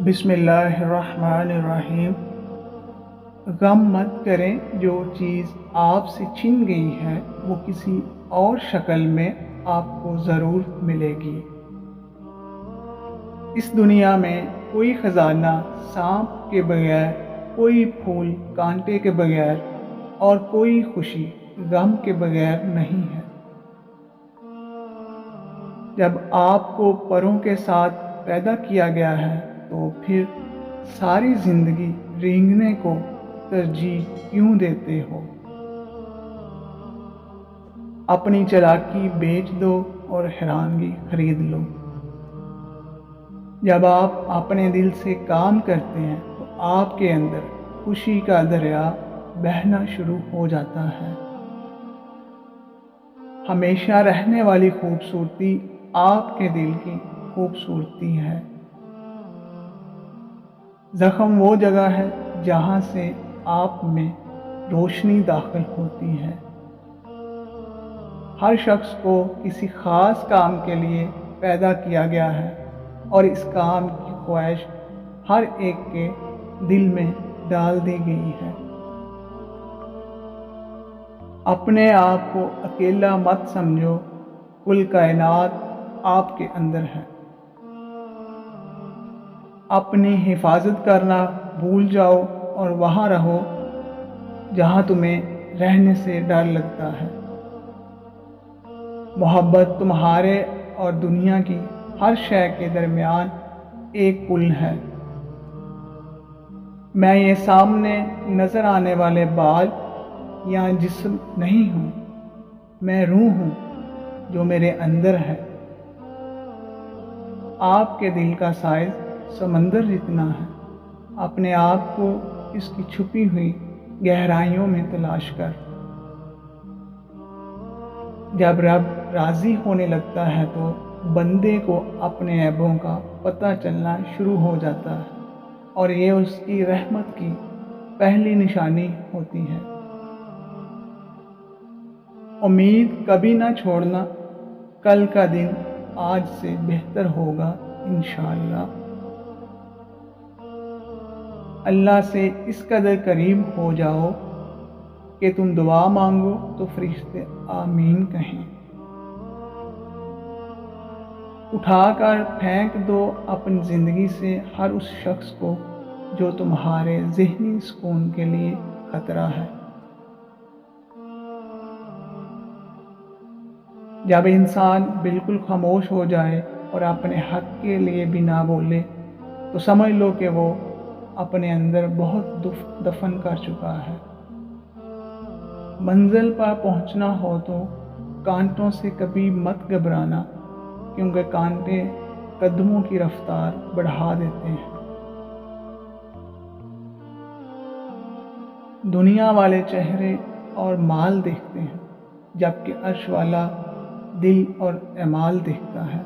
بسم اللہ الرحمن الرحیم۔ غم مت کریں، جو چیز آپ سے چھن گئی ہے وہ کسی اور شکل میں آپ کو ضرور ملے گی۔ اس دنیا میں کوئی خزانہ سانپ کے بغیر، کوئی پھول کانٹے کے بغیر اور کوئی خوشی غم کے بغیر نہیں ہے۔ جب آپ کو پروں کے ساتھ پیدا کیا گیا ہے تو پھر ساری زندگی رینگنے کو ترجیح کیوں دیتے ہو؟ اپنی چالاکی بیچ دو اور حیرانگی خرید لو۔ جب آپ اپنے دل سے کام کرتے ہیں تو آپ کے اندر خوشی کا دریا بہنا شروع ہو جاتا ہے۔ ہمیشہ رہنے والی خوبصورتی آپ کے دل کی خوبصورتی ہے۔ زخم وہ جگہ ہے جہاں سے آپ میں روشنی داخل ہوتی ہے۔ ہر شخص کو کسی خاص کام کے لیے پیدا کیا گیا ہے اور اس کام کی خواہش ہر ایک کے دل میں ڈال دی گئی ہے۔ اپنے آپ کو اکیلا مت سمجھو، کل کائنات آپ کے اندر ہے۔ اپنی حفاظت کرنا بھول جاؤ اور وہاں رہو جہاں تمہیں رہنے سے ڈر لگتا ہے۔ محبت تمہارے اور دنیا کی ہر شے کے درمیان ایک پل ہے۔ میں یہ سامنے نظر آنے والے بال یا جسم نہیں ہوں، میں روح ہوں جو میرے اندر ہے۔ آپ کے دل کا سائز سمندر جتنا ہے، اپنے آپ کو اس کی چھپی ہوئی گہرائیوں میں تلاش کر۔ جب رب راضی ہونے لگتا ہے تو بندے کو اپنے عیبوں کا پتہ چلنا شروع ہو جاتا ہے اور یہ اس کی رحمت کی پہلی نشانی ہوتی ہے۔ امید کبھی نہ چھوڑنا، کل کا دن آج سے بہتر ہوگا انشاءاللہ۔ اللہ سے اس قدر قریب ہو جاؤ کہ تم دعا مانگو تو فرشتے آمین کہیں۔ اٹھا کر پھینک دو اپنی زندگی سے ہر اس شخص کو جو تمہارے ذہنی سکون کے لیے خطرہ ہے۔ جب انسان بالکل خاموش ہو جائے اور اپنے حق کے لیے بھی نہ بولے تو سمجھ لو کہ وہ اپنے اندر بہت دفن کر چکا ہے۔ منزل پر پہنچنا ہو تو کانٹوں سے کبھی مت گھبرانا، کیونکہ کانٹے قدموں کی رفتار بڑھا دیتے ہیں۔ دنیا والے چہرے اور مال دیکھتے ہیں، جبکہ عرش والا دل اور اعمال دیکھتا ہے۔